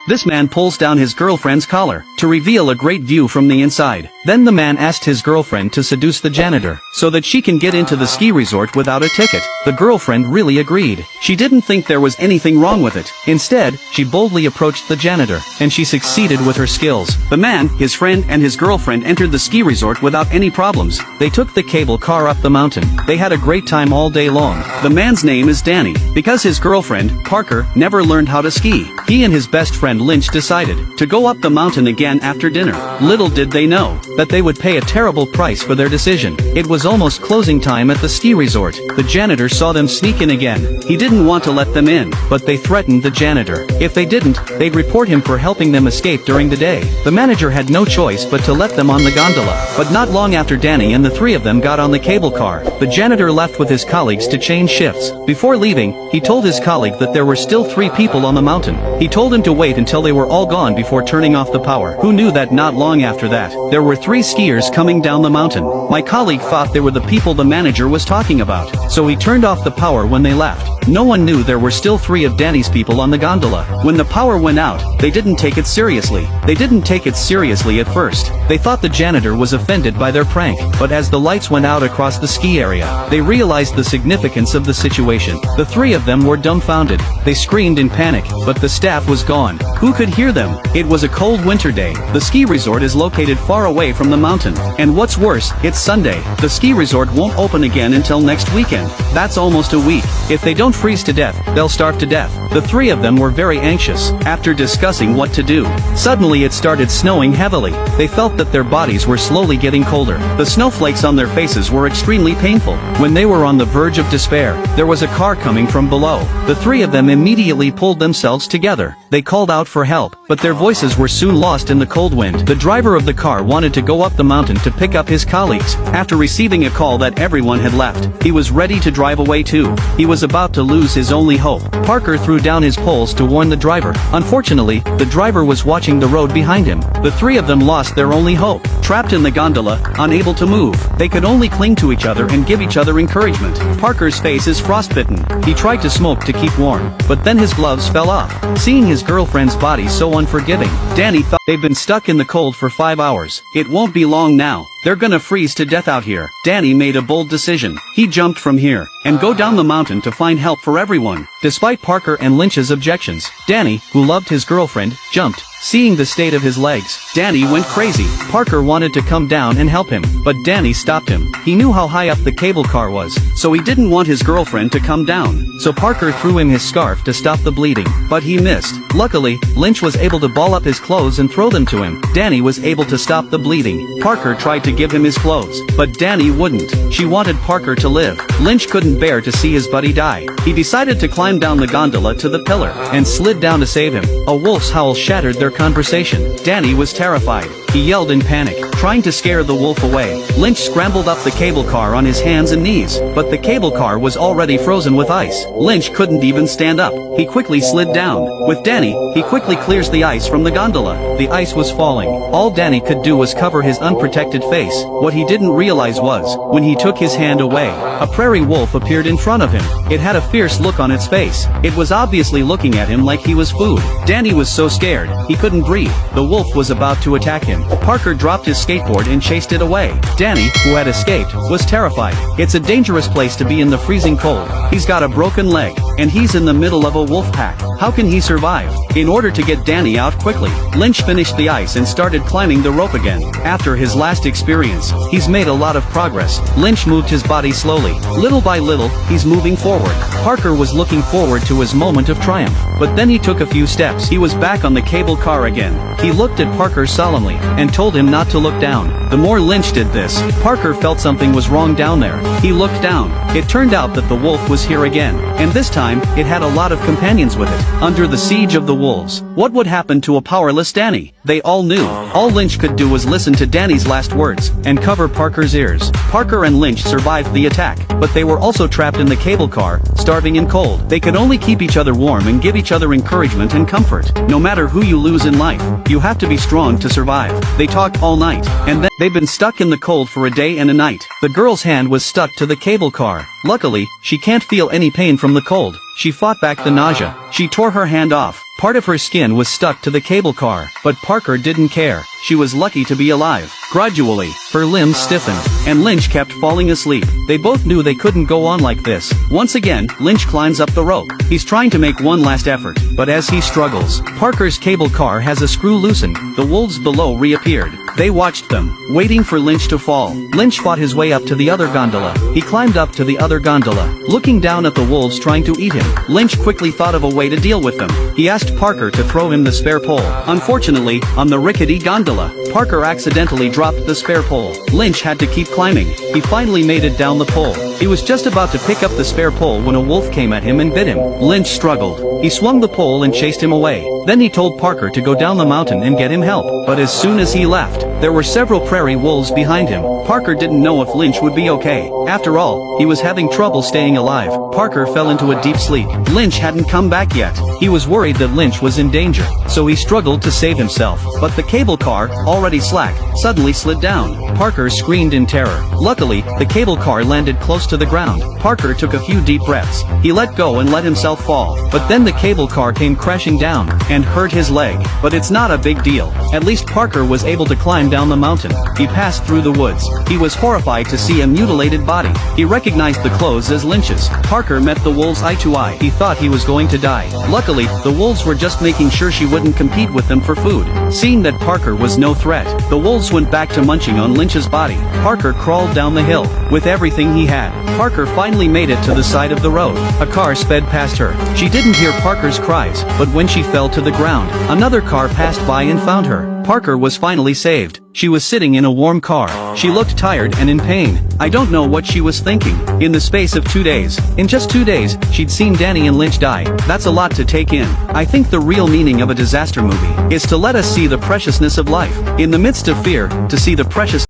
This man pulls down his girlfriend's collar, to reveal a great view from the inside. Then the man asked his girlfriend to seduce the janitor, so that she can get into the ski resort without a ticket. The girlfriend really agreed. She didn't think there was anything wrong with it. Instead, she boldly approached the janitor, and she succeeded with her skills. The man, his friend and his girlfriend entered the ski resort without any problems. They took the cable car up the mountain. They had a great time all day long. The man's name is Danny. Because his girlfriend, Parker, never learned how to ski, he and his best friend Lynch decided to go up the mountain again after dinner. Little did they know that they would pay a terrible price for their decision. It was almost closing time at the ski resort. The janitor saw them sneak in again. He didn't want to let them in, but they threatened the janitor. If they didn't, they'd report him for helping them escape during the day. The manager had no choice but to let them on the gondola. But not long after Danny and the three of them got on the cable car, the janitor left with his colleagues to change shifts. Before leaving, he told his colleague that there were still 3 people on the mountain. He told him to wait until they were all gone before turning off the power. Who knew that not long after that, there were 3 skiers coming down the mountain. My colleague thought they were the people the manager was talking about, so he turned off the power when they left. No one knew there were still 3 of Danny's people on the gondola. When the power went out, they didn't take it seriously. They didn't take it seriously at first. They thought the janitor was offended by their prank, but as the lights went out across the ski area, they realized the significance of the situation. The 3 of them were dumbfounded. They screamed in panic, but the staff was gone. Who could hear them? It was a cold winter day. The ski resort is located far away from the mountain. And what's worse, it's Sunday. The ski resort won't open again until next weekend. That's almost a week. If they don't freeze to death, they'll starve to death. The 3 of them were very anxious. After discussing what to do, suddenly it started snowing heavily. They felt that their bodies were slowly getting colder. The snowflakes on their faces were extremely painful. When they were on the verge of despair, there was a car coming from below. The 3 of them immediately pulled themselves together. They called out for help, but their voices were soon lost in the cold wind. The driver of the car wanted to go up the mountain to pick up his colleagues. After receiving a call that everyone had left, he was ready to drive away too. He was about to lose his only hope. Parker threw down his poles to warn the driver. Unfortunately, the driver was watching the road behind him. The 3 of them lost their only hope. Trapped in the gondola, unable to move, they could only cling to each other and give each other encouragement. Parker's face is frostbitten. He tried to smoke to keep warm, but then his gloves fell off. Seeing his girlfriend's body so unforgiving, Danny thought they've been stuck in the cold for 5 hours. It won't be long now. They're gonna freeze to death out here. Danny made a bold decision. He jumped from here and go down the mountain to find help for everyone. Despite Parker and Lynch's objections, Danny, who loved his girlfriend, jumped. Seeing the state of his legs, Danny went crazy. Parker wanted to come down and help him, but Danny stopped him. He knew how high up the cable car was, so he didn't want his girlfriend to come down. So Parker threw him his scarf to stop the bleeding, but he missed. Luckily, Lynch was able to ball up his clothes and throw them to him. Danny was able to stop the bleeding. Parker tried to give him his clothes, but Danny wouldn't. She wanted Parker to live. Lynch couldn't bear to see his buddy die. He decided to climb down the gondola to the pillar, and slid down to save him. A wolf's howl shattered their conversation. Danny was terrified. He yelled in panic, trying to scare the wolf away. Lynch scrambled up the cable car on his hands and knees, but the cable car was already frozen with ice. Lynch couldn't even stand up. He quickly slid down. With Danny, he quickly clears the ice from the gondola. The ice was falling. All Danny could do was cover his unprotected face. What he didn't realize was, when he took his hand away, a prairie wolf appeared in front of him. It had a fierce look on its face. It was obviously looking at him like he was food. Danny was so scared, he couldn't breathe. The wolf was about to attack him. Parker dropped his skateboard and chased it away. Danny, who had escaped, was terrified. It's a dangerous place to be in the freezing cold. He's got a broken leg, and he's in the middle of a wolf pack. How can he survive? In order to get Danny out quickly, Lynch finished the ice and started climbing the rope again. After his last experience, he's made a lot of progress. Lynch moved his body slowly. Little by little, he's moving forward. Parker was looking forward to his moment of triumph, but then he took a few steps. He was back on the cable car again. He looked at Parker solemnly, and told him not to look down. The more Lynch did this, Parker felt something was wrong down there. He looked down. It turned out that the wolf was here again, and this time, it had a lot of companions with it. Under the siege of the wolves, what would happen to a powerless Danny? They all knew. All Lynch could do was listen to Danny's last words, and cover Parker's ears. Parker and Lynch survived the attack, but they were also trapped in the cable car, starving and cold. They could only keep each other warm and give each other encouragement and comfort. No matter who you lose in life, you have to be strong to survive. They talked all night, and then they've been stuck in the cold for a day and a night. The girl's hand was stuck to the cable car. Luckily, she can't feel any pain from the cold. She fought back the nausea. She tore her hand off. Part of her skin was stuck to the cable car, but Parker didn't care. She was lucky to be alive. Gradually, her limbs stiffened, and Lynch kept falling asleep. They both knew they couldn't go on like this. Once again, Lynch climbs up the rope. He's trying to make one last effort, but as he struggles, Parker's cable car has a screw loosened. The wolves below reappeared. They watched them, waiting for Lynch to fall. Lynch fought his way up to the other gondola. He climbed up to the other gondola, looking down at the wolves trying to eat him. Lynch quickly thought of a way to deal with them. He asked Parker to throw him the spare pole. Unfortunately, on the rickety gondola, Parker accidentally dropped the spare pole. Lynch had to keep climbing. He finally made it down the pole. He was just about to pick up the spare pole when a wolf came at him and bit him. Lynch struggled. He swung the pole and chased him away. Then he told Parker to go down the mountain and get him help. But as soon as he left, there were several prairie wolves behind him. Parker didn't know if Lynch would be okay. After all, he was having trouble staying alive. Parker fell into a deep sleep. Lynch hadn't come back yet. He was worried that Lynch was in danger, so he struggled to save himself. But the cable car, already slack, suddenly slid down. Parker screamed in terror. Luckily, the cable car landed close to the ground. Parker took a few deep breaths. He let go and let himself fall. But then the cable car came crashing down and hurt his leg. But it's not a big deal. At least Parker was able to climb down the mountain. He passed through the woods. He was horrified to see a mutilated body. He recognized the clothes as Lynch's. Parker met the wolves eye to eye. He thought he was going to die. Luckily, the wolves were just making sure she wouldn't compete with them for food. Seeing that Parker was no threat, the wolves went back to munching on Lynch's body. Parker crawled down the hill. With everything he had, Parker finally made it to the side of the road. A car sped past her. She didn't hear Parker's cries, but when she fell to the ground, another car passed by and found her. Parker was finally saved. She was sitting in a warm car. She looked tired and in pain. I don't know what she was thinking. In the space of 2 days, in just 2 days, she'd seen Danny and Lynch die. That's a lot to take in. I think the real meaning of a disaster movie is to let us see the preciousness of life. In the midst of fear, to see the precious